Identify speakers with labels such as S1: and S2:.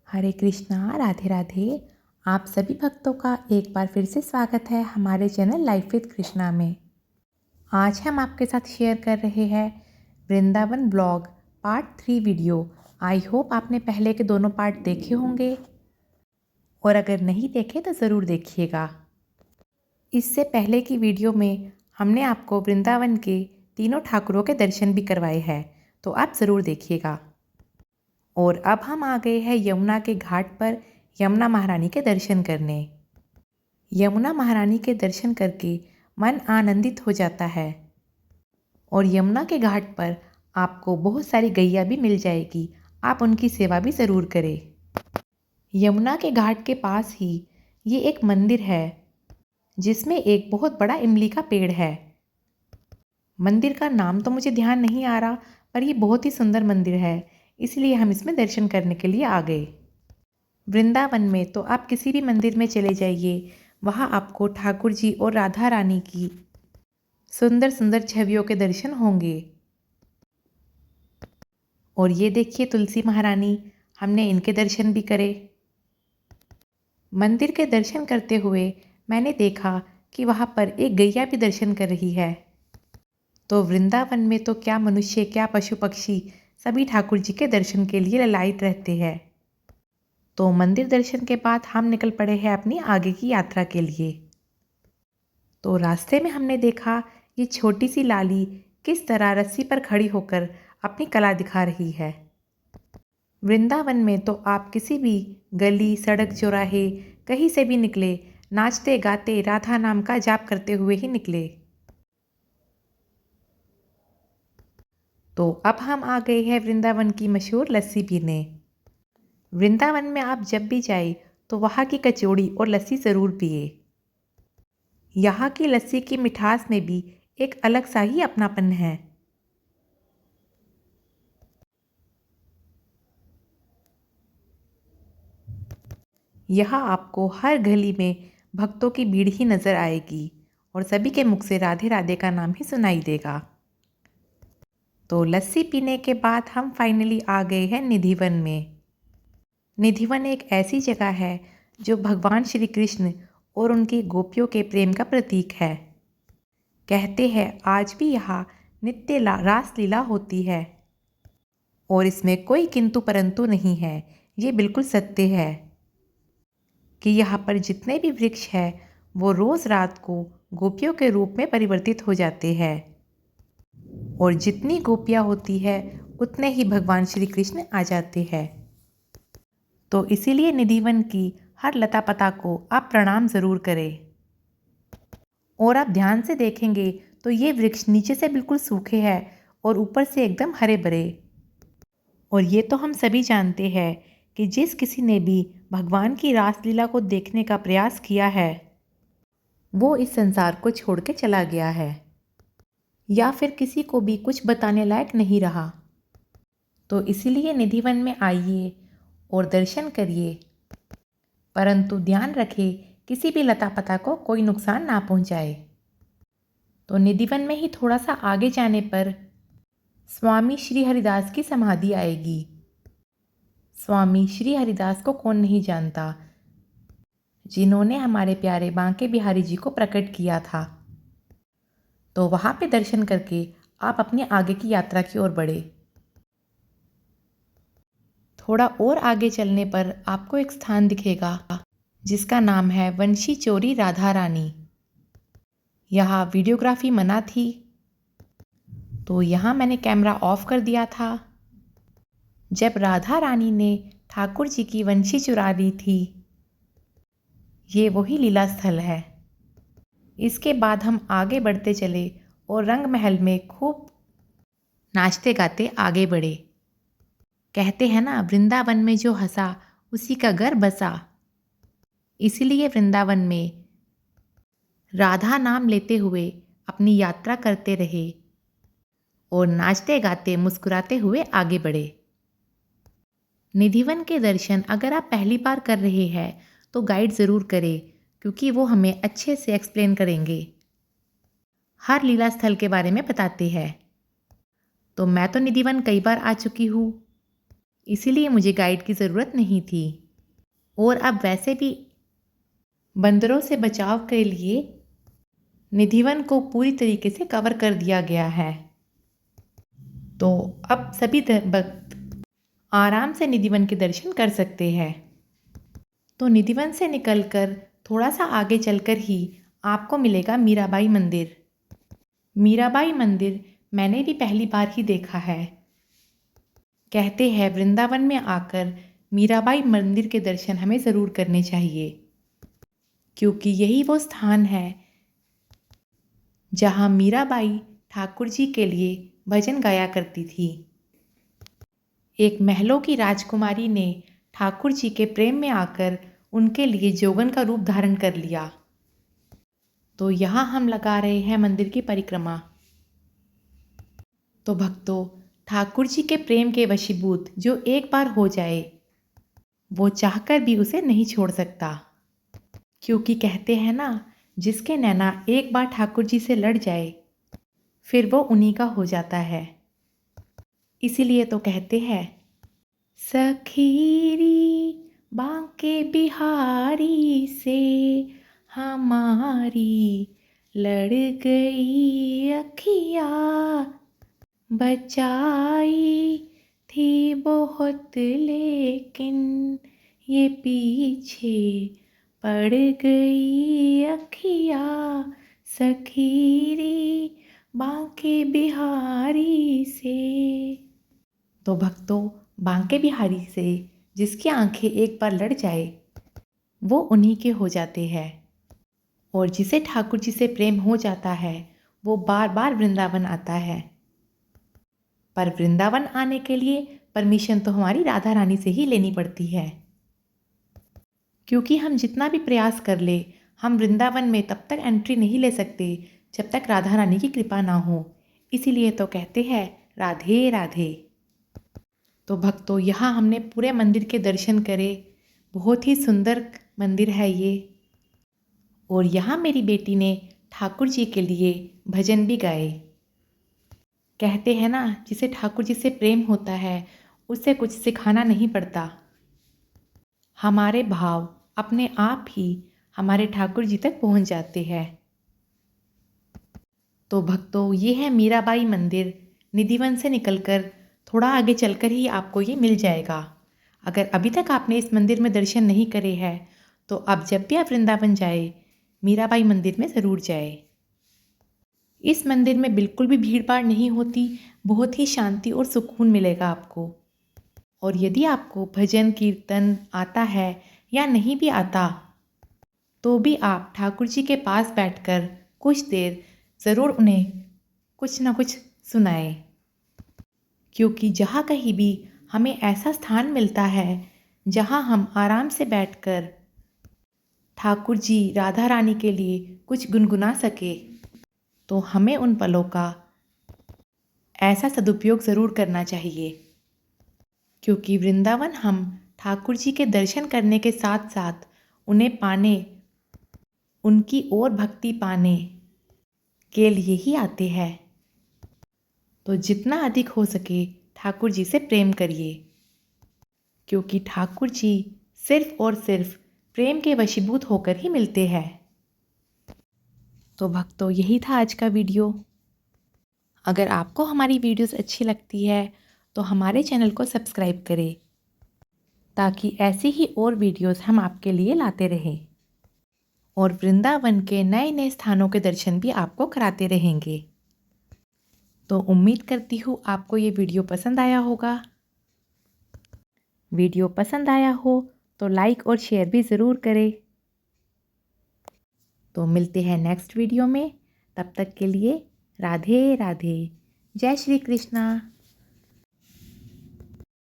S1: हरे कृष्णा, राधे राधे। आप सभी भक्तों का एक बार फिर से स्वागत है हमारे चैनल लाइफ विद कृष्णा में। आज हम आपके साथ शेयर कर रहे हैं Vrindavan blog part 3 video. I hope आपने पहले के दोनों पार्ट देखे होंगे और अगर नहीं देखे तो ज़रूर देखिएगा। इससे पहले की वीडियो में हमने आपको वृंदावन के तीनों ठाकुरों के दर्शन भी करवाए हैं, तो आप ज़रूर देखिएगा। और अब हम आ गए हैं यमुना के घाट पर यमुना महारानी के दर्शन करने। यमुना महारानी के दर्शन करके मन आनंदित हो जाता है और यमुना के घाट पर आपको बहुत सारी गैया भी मिल जाएगी। आप उनकी सेवा भी ज़रूर करें। यमुना के घाट के पास ही ये एक मंदिर है जिसमें एक बहुत बड़ा इमली का पेड़ है। मंदिर का नाम तो मुझे ध्यान नहीं आ रहा, पर ये बहुत ही सुंदर मंदिर है, इसलिए हम इसमें दर्शन करने के लिए आ गए। वृंदावन में तो आप किसी भी मंदिर में चले जाइए, वहाँ आपको ठाकुर जी और राधा रानी की सुंदर सुंदर छवियों के दर्शन होंगे। और ये देखिए तुलसी महारानी, हमने इनके दर्शन भी करे। मंदिर के दर्शन करते हुए मैंने देखा कि वहाँ पर एक गैया भी दर्शन कर रही है। तो वृंदावन में तो क्या मनुष्य, क्या पशु पक्षी, सभी ठाकुर जी के दर्शन के लिए ललायत रहते हैं। तो मंदिर दर्शन के बाद हम निकल पड़े हैं अपनी आगे की यात्रा के लिए। तो रास्ते में हमने देखा ये छोटी सी लाली किस तरह रस्सी पर खड़ी होकर अपनी कला दिखा रही है। वृंदावन में तो आप किसी भी गली, सड़क, चौराहे कहीं से भी निकले, नाचते गाते राधा नाम का जाप करते हुए ही निकले। तो अब हम आ गए हैं वृंदावन की मशहूर लस्सी पीने। वृंदावन में आप जब भी जाए तो वहाँ की कचौड़ी और लस्सी ज़रूर पिए। यहाँ की लस्सी की मिठास में भी एक अलग सा ही अपनापन है। यहाँ आपको हर गली में भक्तों की भीड़ ही नज़र आएगी और सभी के मुख से राधे राधे का नाम ही सुनाई देगा। तो लस्सी पीने के बाद हम फाइनली आ गए हैं निधिवन में। निधिवन एक ऐसी जगह है जो भगवान श्री कृष्ण और उनकी गोपियों के प्रेम का प्रतीक है। कहते हैं आज भी यहाँ नित्य रास लीला होती है और इसमें कोई किंतु परंतु नहीं है। ये बिल्कुल सत्य है कि यहाँ पर जितने भी वृक्ष हैं वो रोज़ रात को गोपियों के रूप में परिवर्तित हो जाते हैं और जितनी गोपियाँ होती है उतने ही भगवान श्री कृष्ण आ जाते हैं। तो इसीलिए निधिवन की हर लता पता को आप प्रणाम ज़रूर करें। और आप ध्यान से देखेंगे तो ये वृक्ष नीचे से बिल्कुल सूखे हैं और ऊपर से एकदम हरे भरे। और ये तो हम सभी जानते हैं कि जिस किसी ने भी भगवान की रासलीला को देखने का प्रयास किया है वो इस संसार को छोड़ के चला गया है या फिर किसी को भी कुछ बताने लायक नहीं रहा। तो इसीलिए निधिवन में आइए और दर्शन करिए, परंतु ध्यान रखें किसी भी लता पता को कोई नुकसान ना पहुंचाए। तो निधिवन में ही थोड़ा सा आगे जाने पर स्वामी श्री हरिदास की समाधि आएगी। स्वामी श्री हरिदास को कौन नहीं जानता, जिन्होंने हमारे प्यारे बांके बिहारी जी को प्रकट किया था। तो वहाँ पे दर्शन करके आप अपनी आगे की यात्रा की ओर बढ़े। थोड़ा और आगे चलने पर आपको एक स्थान दिखेगा जिसका नाम है वंशी चोरी राधा रानी। यहाँ वीडियोग्राफी मना थी, तो यहाँ मैंने कैमरा ऑफ कर दिया था। जब राधा रानी ने ठाकुर जी की वंशी चुरा ली थी, ये वही लीला स्थल है। इसके बाद हम आगे बढ़ते चले और रंग महल में खूब नाचते गाते आगे बढ़े। कहते हैं ना, वृंदावन में जो हंसा उसी का घर बसा। इसलिए वृंदावन में राधा नाम लेते हुए अपनी यात्रा करते रहे और नाचते गाते मुस्कुराते हुए आगे बढ़े। निधिवन के दर्शन अगर आप पहली बार कर रहे हैं तो गाइड ज़रूर करें, क्योंकि वो हमें अच्छे से एक्सप्लेन करेंगे, हर लीला स्थल के बारे में बताते हैं। तो मैं तो निधिवन कई बार आ चुकी हूँ, इसीलिए मुझे गाइड की ज़रूरत नहीं थी। और अब वैसे भी बंदरों से बचाव के लिए निधिवन को पूरी तरीके से कवर कर दिया गया है। तो अब सभी भक्त आराम से निधिवन के दर्शन कर सकते हैं। तो निधिवन से निकलकर थोड़ा सा आगे चलकर ही आपको मिलेगा मीराबाई मंदिर। मीराबाई मंदिर मैंने भी पहली बार ही देखा है। कहते हैं वृंदावन में आकर मीराबाई मंदिर के दर्शन हमें ज़रूर करने चाहिए, क्योंकि यही वो स्थान है जहाँ मीराबाई ठाकुर जी के लिए भजन गाया करती थी। एक महलों की राजकुमारी ने ठाकुर जी के प्रेम में आकर उनके लिए जोगन का रूप धारण कर लिया। तो यहाँ हम लगा रहे हैं मंदिर की परिक्रमा। तो भक्तों, ठाकुर जी के प्रेम के वशीभूत जो एक बार हो जाए वो चाहकर भी उसे नहीं छोड़ सकता, क्योंकि कहते हैं ना, जिसके नैना एक बार ठाकुर जी से लड़ जाए फिर वो उन्हीं का हो जाता है। इसीलिए तो कहते हैं, सखीरी बांके बिहारी से हमारी लड़ गई अखिया, बचाई थी बहुत लेकिन ये पीछे पड़ गई अखिया, सखीरी बांके बिहारी से। तो भक्तों, बांके बिहारी से जिसकी आंखें एक बार लड़ जाए वो उन्हीं के हो जाते हैं। और जिसे ठाकुर जी से प्रेम हो जाता है वो बार बार वृंदावन आता है। पर वृंदावन आने के लिए परमिशन तो हमारी राधा रानी से ही लेनी पड़ती है, क्योंकि हम जितना भी प्रयास कर ले हम वृंदावन में तब तक एंट्री नहीं ले सकते जब तक राधा रानी की कृपा ना हो। इसीलिए तो कहते हैं राधे राधे। तो भक्तों, यहाँ हमने पूरे मंदिर के दर्शन करे। बहुत ही सुंदर मंदिर है ये। और यहाँ मेरी बेटी ने ठाकुर जी के लिए भजन भी गाए। कहते हैं ना, जिसे ठाकुर जी से प्रेम होता है उसे कुछ सिखाना नहीं पड़ता। हमारे भाव अपने आप ही हमारे ठाकुर जी तक पहुँच जाते हैं। तो भक्तों, ये है मीराबाई मंदिर। निधिवन से निकलकर थोड़ा आगे चलकर ही आपको ये मिल जाएगा। अगर अभी तक आपने इस मंदिर में दर्शन नहीं करे हैं तो अब जब भी आप वृंदावन जाए मीराबाई मंदिर में ज़रूर जाए। इस मंदिर में बिल्कुल भी भीड़ भाड़ नहीं होती, बहुत ही शांति और सुकून मिलेगा आपको। और यदि आपको भजन कीर्तन आता है या नहीं भी आता तो भी आप ठाकुर जी के पास बैठकर कुछ देर ज़रूर उन्हें कुछ ना कुछ सुनाएं, क्योंकि जहाँ कहीं भी हमें ऐसा स्थान मिलता है जहाँ हम आराम से बैठकर ठाकुर जी राधा रानी के लिए कुछ गुनगुना सके तो हमें उन पलों का ऐसा सदुपयोग ज़रूर करना चाहिए, क्योंकि वृंदावन हम ठाकुर जी के दर्शन करने के साथ साथ उन्हें पाने, उनकी और भक्ति पाने के लिए ही आते हैं। तो जितना अधिक हो सके ठाकुर जी से प्रेम करिए, क्योंकि ठाकुर जी सिर्फ और सिर्फ प्रेम के वशीभूत होकर ही मिलते हैं। तो भक्तों, यही था आज का वीडियो। अगर आपको हमारी वीडियोस अच्छी लगती है तो हमारे चैनल को सब्सक्राइब करें, ताकि ऐसी ही और वीडियोस हम आपके लिए लाते रहें और वृंदावन के नए नए स्थानों के दर्शन भी आपको कराते रहेंगे। तो उम्मीद करती हूँ आपको ये वीडियो पसंद आया होगा। वीडियो पसंद आया हो तो लाइक और शेयर भी ज़रूर करें। तो मिलते हैं नेक्स्ट वीडियो में। तब तक के लिए राधे राधे। जय श्री कृष्णा।